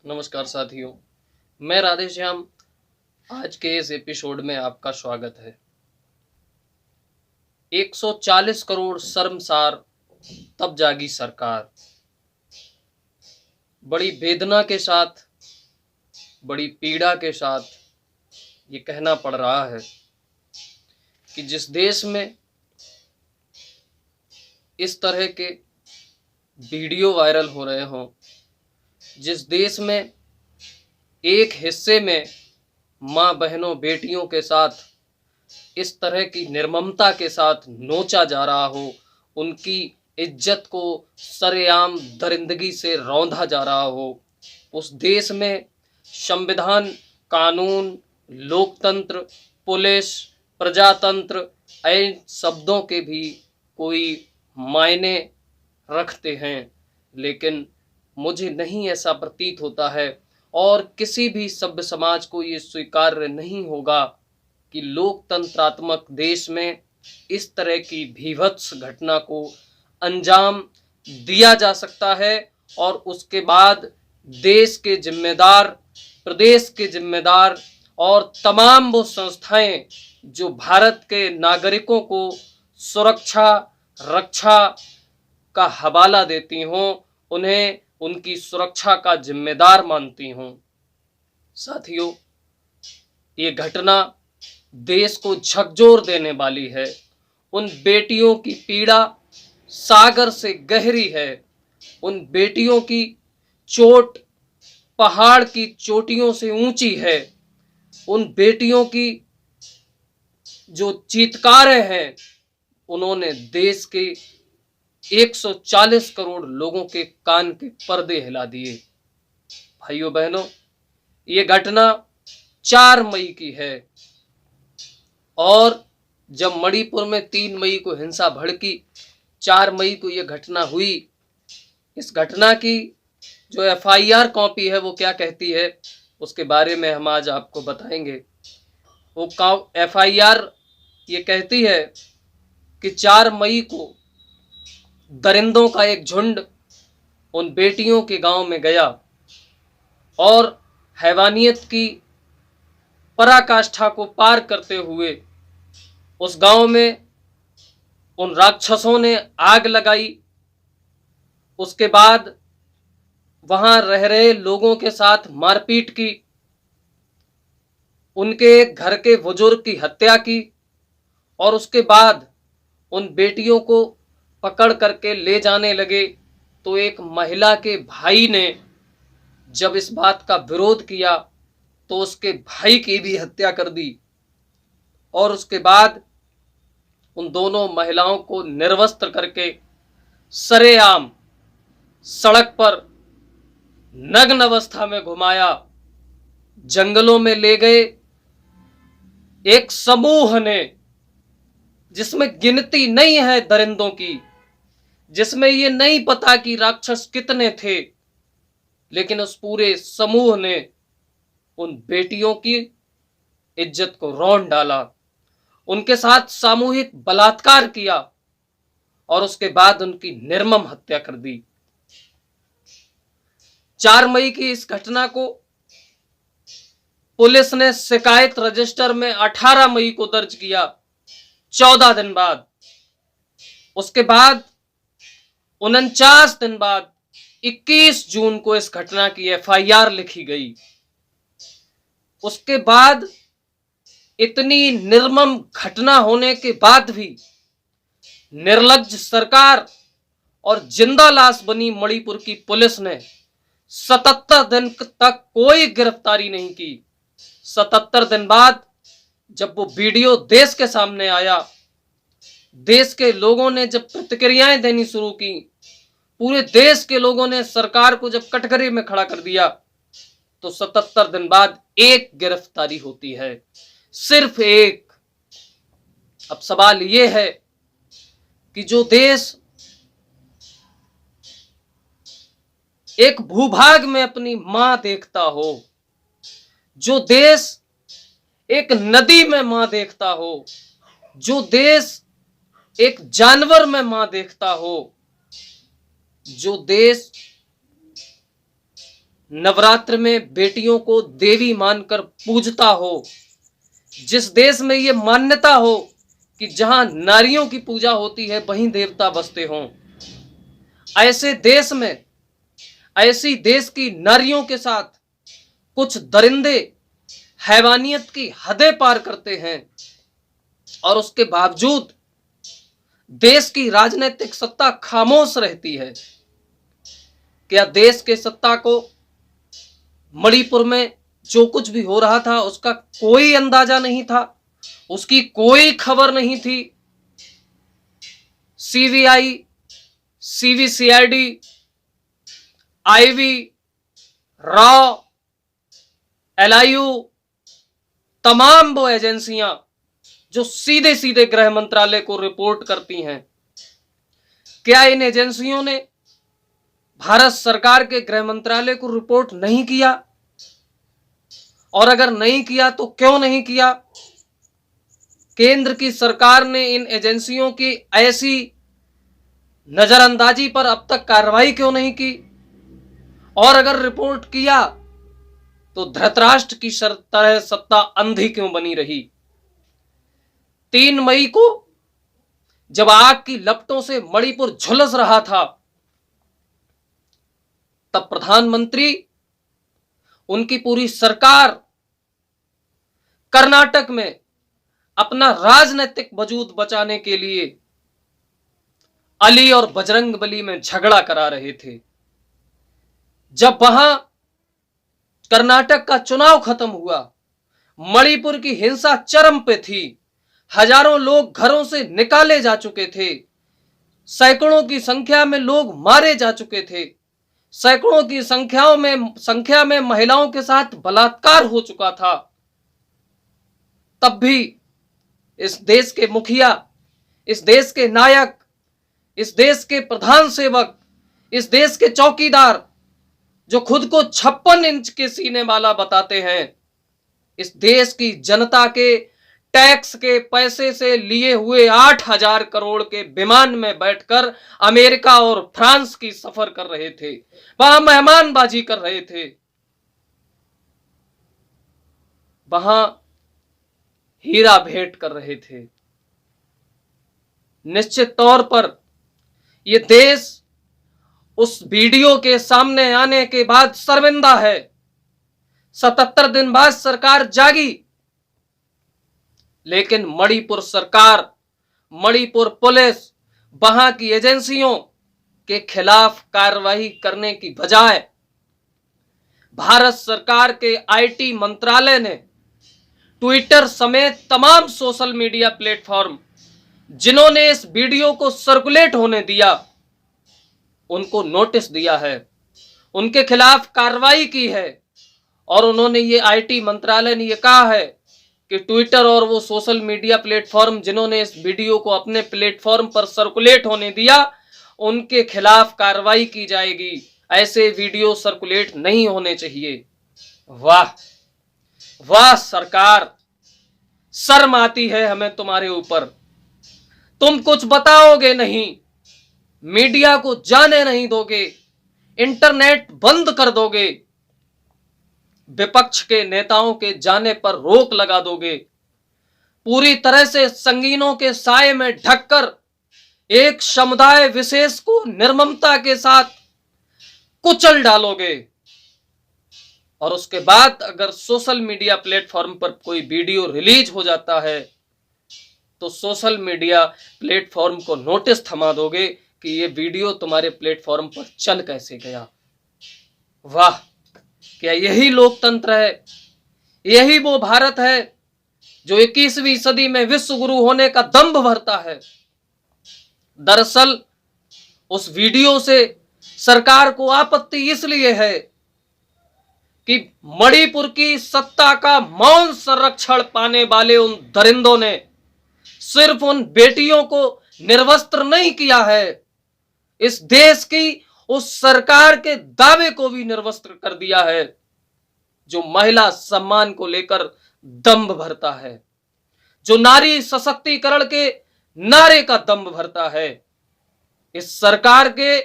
नमस्कार साथियों, मैं राधेश्याम। आज के इस एपिसोड में आपका स्वागत है। 140 करोड़ शर्मसार, तब जागी सरकार। बड़ी वेदना के साथ, बड़ी पीड़ा के साथ ये कहना पड़ रहा है कि जिस देश में इस तरह के वीडियो वायरल हो रहे हों, जिस देश में एक हिस्से में माँ बहनों बेटियों के साथ इस तरह की निर्ममता के साथ नोचा जा रहा हो, उनकी इज्जत को सरेआम दरिंदगी से रौंदा जा रहा हो, उस देश में संविधान, कानून, लोकतंत्र, पुलिस, प्रजातंत्र इन शब्दों के भी कोई मायने रखते हैं, लेकिन मुझे नहीं ऐसा प्रतीत होता है और किसी भी सभ्य समाज को ये स्वीकार्य नहीं होगा कि लोकतंत्रात्मक देश में इस तरह की भीभत्स घटना को अंजाम दिया जा सकता है और उसके बाद देश के जिम्मेदार, प्रदेश के जिम्मेदार और तमाम वो संस्थाएं जो भारत के नागरिकों को सुरक्षा, रक्षा का हवाला देती हों, उन्हें उनकी सुरक्षा का जिम्मेदार मानती हों। साथियों, ये घटना देश को झकझोर देने वाली है। उन बेटियों की पीड़ा सागर से गहरी है। उन बेटियों की चोट पहाड़ की चोटियों से ऊंची है। उन बेटियों की जो चीत्कारें हैं, उन्होंने देश के 140 करोड़ लोगों के कान के पर्दे हिला दिए। भाइयों बहनों, ये घटना 4 मई की है और जब मणिपुर में 3 मई को हिंसा भड़की, 4 मई को यह घटना हुई। इस घटना की जो एफआईआर कॉपी है वो क्या कहती है, उसके बारे में हम आज आपको बताएंगे। वो एफआईआर ये कहती है कि 4 मई को दरिंदों का एक झुंड उन बेटियों के गांव में गया और हैवानियत की पराकाष्ठा को पार करते हुए उस गांव में उन राक्षसों ने आग लगाई। उसके बाद वहां रह रहे लोगों के साथ मारपीट की, उनके घर के बुजुर्ग की हत्या की और उसके बाद उन बेटियों को पकड़ करके ले जाने लगे। तो एक महिला के भाई ने जब इस बात का विरोध किया तो उसके भाई की भी हत्या कर दी और उसके बाद उन दोनों महिलाओं को निर्वस्त्र करके सरेआम सड़क पर नग्न अवस्था में घुमाया, जंगलों में ले गए। एक समूह ने, जिसमें गिनती नहीं है दरिंदों की, जिसमें ये नहीं पता कि राक्षस कितने थे, लेकिन उस पूरे समूह ने उन बेटियों की इज्जत को रौंद डाला, उनके साथ सामूहिक बलात्कार किया और उसके बाद उनकी निर्मम हत्या कर दी। 4 मई की इस घटना को पुलिस ने शिकायत रजिस्टर में 18 मई को दर्ज किया, 14 दिन बाद। उसके बाद 49 दिन बाद 21 जून को इस घटना की एफआईआर लिखी गई। उसके बाद इतनी निर्मम घटना होने के बाद भी निर्लज्ज सरकार और जिंदा लाश बनी मणिपुर की पुलिस ने 77 दिन तक कोई गिरफ्तारी नहीं की। 77 दिन बाद जब वो वीडियो देश के सामने आया, देश के लोगों ने जब प्रतिक्रियाएं देनी शुरू की, पूरे देश के लोगों ने सरकार को जब कटघरे में खड़ा कर दिया, तो 77 दिन बाद एक गिरफ्तारी होती है, सिर्फ एक। अब सवाल यह है कि जो देश एक भूभाग में अपनी मां देखता हो, जो देश एक नदी में मां देखता हो, जो देश एक जानवर में मां देखता हो, जो देश नवरात्र में बेटियों को देवी मानकर पूजता हो, जिस देश में ये मान्यता हो कि जहां नारियों की पूजा होती है वहीं देवता बसते हों, ऐसे देश में ऐसी देश की नारियों के साथ कुछ दरिंदे हैवानियत की हदें पार करते हैं और उसके बावजूद देश की राजनीतिक सत्ता खामोश रहती है। क्या देश के सत्ता को मणिपुर में जो कुछ भी हो रहा था उसका कोई अंदाजा नहीं था, उसकी कोई खबर नहीं थी? सीबीआई, सीबीसीआईडी, आईवी, रॉ, एलआईयू, तमाम वो एजेंसियां जो सीधे सीधे गृह मंत्रालय को रिपोर्ट करती हैं, क्या इन एजेंसियों ने भारत सरकार के गृह मंत्रालय को रिपोर्ट नहीं किया? और अगर नहीं किया तो क्यों नहीं किया? केंद्र की सरकार ने इन एजेंसियों की ऐसी नजरअंदाजी पर अब तक कार्रवाई क्यों नहीं की? और अगर रिपोर्ट किया तो धृतराष्ट्र की तरह सत्ता अंधी क्यों बनी रही? 3 मई को जब आग की लपटों से मणिपुर झुलस रहा था, तब प्रधानमंत्री, उनकी पूरी सरकार कर्नाटक में अपना राजनीतिक वजूद बचाने के लिए अली और बजरंगबली में झगड़ा करा रहे थे। जब वहां कर्नाटक का चुनाव खत्म हुआ, मणिपुर की हिंसा चरम पे थी, हजारों लोग घरों से निकाले जा चुके थे, सैकड़ों की संख्या में लोग मारे जा चुके थे, सैकड़ों की संख्या में महिलाओं के साथ बलात्कार हो चुका था, तब भी इस देश के मुखिया, इस देश के नायक, इस देश के प्रधान सेवक, इस देश के चौकीदार जो खुद को 56 इंच के सीने वाला बताते हैं, इस देश की जनता के टैक्स के पैसे से लिए हुए 8,000 करोड़ के विमान में बैठकर अमेरिका और फ्रांस की सफर कर रहे थे, वहां मेहमानबाजी कर रहे थे, वहां हीरा भेंट कर रहे थे। निश्चित तौर पर यह देश उस वीडियो के सामने आने के बाद शर्मिंदा है। 77 दिन बाद सरकार जागी, लेकिन मणिपुर सरकार, मणिपुर पुलिस, वहां की एजेंसियों के खिलाफ कार्रवाई करने की बजाय भारत सरकार के आईटी मंत्रालय ने ट्विटर समेत तमाम सोशल मीडिया प्लेटफॉर्म जिन्होंने इस वीडियो को सर्कुलेट होने दिया, उनको नोटिस दिया है, उनके खिलाफ कार्रवाई की है। और उन्होंने ये आईटी मंत्रालय ने ये कहा है कि ट्विटर और वो सोशल मीडिया प्लेटफॉर्म जिन्होंने इस वीडियो को अपने प्लेटफॉर्म पर सर्कुलेट होने दिया, उनके खिलाफ कार्रवाई की जाएगी। ऐसे वीडियो सर्कुलेट नहीं होने चाहिए। वाह वाह सरकार, शर्म आती है हमें तुम्हारे ऊपर। तुम कुछ बताओगे नहीं, मीडिया को जाने नहीं दोगे, इंटरनेट बंद कर दोगे, विपक्ष के नेताओं के जाने पर रोक लगा दोगे, पूरी तरह से संगीनों के साए में ढककर एक समुदाय विशेष को निर्ममता के साथ कुचल डालोगे। और उसके बाद अगर सोशल मीडिया प्लेटफॉर्म पर कोई वीडियो रिलीज हो जाता है तो सोशल मीडिया प्लेटफॉर्म को नोटिस थमा दोगे कि ये वीडियो तुम्हारे प्लेटफॉर्म पर चल कैसे गया। वाह, क्या यही लोकतंत्र है? यही वो भारत है जो 21वीं सदी में विश्व गुरु होने का दंभ भरता है? दरअसल उस वीडियो से सरकार को आपत्ति इसलिए है कि मणिपुर की सत्ता का मौन संरक्षण पाने वाले उन दरिंदों ने सिर्फ उन बेटियों को निर्वस्त्र नहीं किया है, इस देश की उस सरकार के दावे को भी निर्वस्त्र कर दिया है जो महिला सम्मान को लेकर दंभ भरता है, जो नारी सशक्तिकरण के नारे का दंभ भरता है। इस सरकार के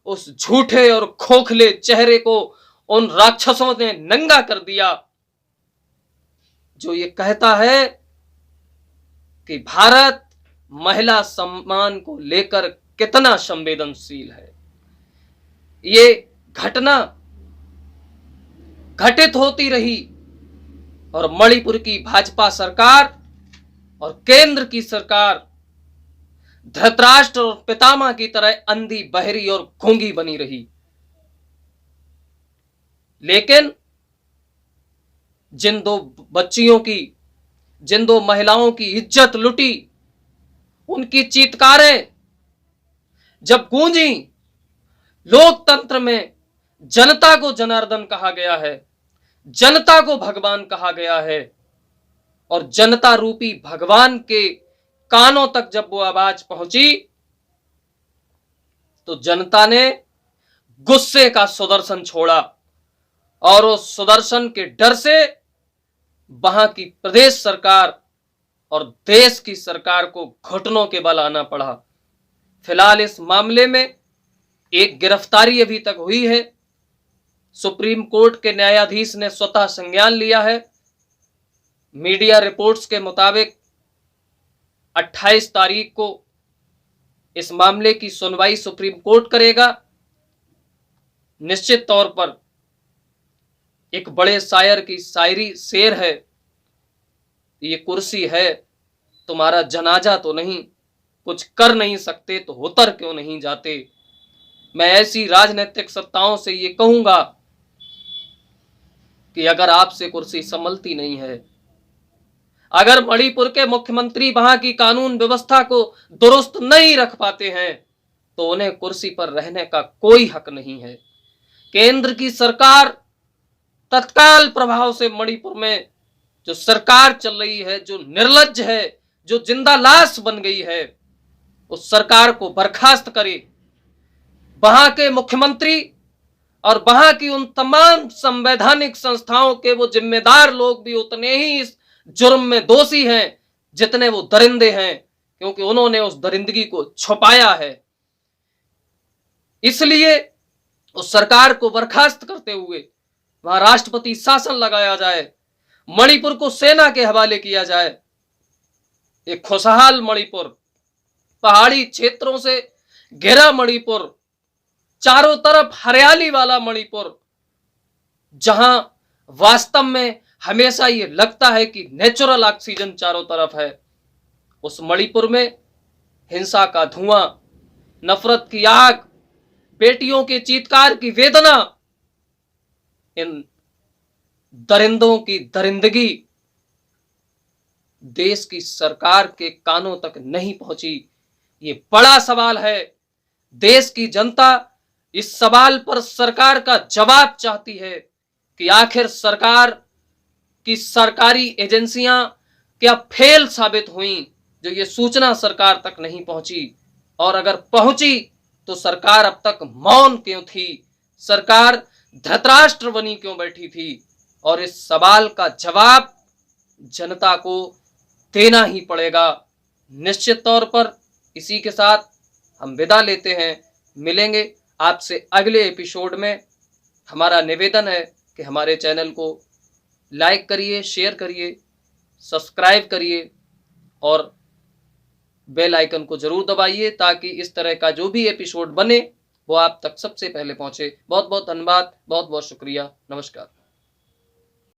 उस झूठे और खोखले चेहरे को उन राक्षसों ने नंगा कर दिया जो ये कहता है कि भारत महिला सम्मान को लेकर कितना संवेदनशील है। ये घटना घटित होती रही और मणिपुर की भाजपा सरकार और केंद्र की सरकार धृतराष्ट्र और पितामह की तरह अंधी, बहरी और गूंगी बनी रही। लेकिन जिन दो बच्चियों की, जिन दो महिलाओं की इज्जत लुटी, उनकी चीत्कारें जब गूंजी, लोकतंत्र में जनता को जनार्दन कहा गया है, जनता को भगवान कहा गया है, और जनता रूपी भगवान के कानों तक जब वो आवाज पहुंची तो जनता ने गुस्से का सुदर्शन छोड़ा और उस सुदर्शन के डर से वहां की प्रदेश सरकार और देश की सरकार को घुटनों के बल आना पड़ा। फिलहाल इस मामले में एक गिरफ्तारी अभी तक हुई है। सुप्रीम कोर्ट के न्यायाधीश ने स्वतः संज्ञान लिया है। मीडिया रिपोर्ट्स के मुताबिक 28 तारीख को इस मामले की सुनवाई सुप्रीम कोर्ट करेगा। निश्चित तौर पर एक बड़े शायर की शायरी शेर है, ये कुर्सी है तुम्हारा जनाजा तो नहीं, कुछ कर नहीं सकते तो उतर क्यों नहीं जाते। मैं ऐसी राजनीतिक सत्ताओं से ये कहूंगा कि अगर आपसे कुर्सी संभलती नहीं है, अगर मणिपुर के मुख्यमंत्री वहां की कानून व्यवस्था को दुरुस्त नहीं रख पाते हैं तो उन्हें कुर्सी पर रहने का कोई हक नहीं है। केंद्र की सरकार तत्काल प्रभाव से मणिपुर में जो सरकार चल रही है, जो निर्लज्ज है, जो जिंदा लाश बन गई है, उस सरकार को बर्खास्त करे। वहां के मुख्यमंत्री और वहां की उन तमाम संवैधानिक संस्थाओं के वो जिम्मेदार लोग भी उतने ही इस जुर्म में दोषी हैं जितने वो दरिंदे हैं, क्योंकि उन्होंने उस दरिंदगी को छुपाया है। इसलिए उस सरकार को बर्खास्त करते हुए वहां राष्ट्रपति शासन लगाया जाए, मणिपुर को सेना के हवाले किया जाए। एक खुशहाल मणिपुर, पहाड़ी क्षेत्रों से घिरा मणिपुर, चारों तरफ हरियाली वाला मणिपुर, जहां वास्तव में हमेशा ये लगता है कि नेचुरल ऑक्सीजन चारों तरफ है, उस मणिपुर में हिंसा का धुआं, नफरत की आग, बेटियों के चीत्कार की वेदना, इन दरिंदों की दरिंदगी देश की सरकार के कानों तक नहीं पहुंची। ये बड़ा सवाल है। देश की जनता इस सवाल पर सरकार का जवाब चाहती है कि आखिर सरकार की सरकारी एजेंसियां क्या फेल साबित हुई जो ये सूचना सरकार तक नहीं पहुंची, और अगर पहुंची तो सरकार अब तक मौन क्यों थी, सरकार धृतराष्ट्र बनी क्यों बैठी थी। और इस सवाल का जवाब जनता को देना ही पड़ेगा निश्चित तौर पर। इसी के साथ हम विदा लेते हैं, मिलेंगे आपसे अगले एपिसोड में। हमारा निवेदन है कि हमारे चैनल को लाइक करिए, शेयर करिए, सब्सक्राइब करिए और बेल आइकन को जरूर दबाइए ताकि इस तरह का जो भी एपिसोड बने वो आप तक सबसे पहले पहुंचे। बहुत बहुत धन्यवाद, बहुत बहुत शुक्रिया, नमस्कार।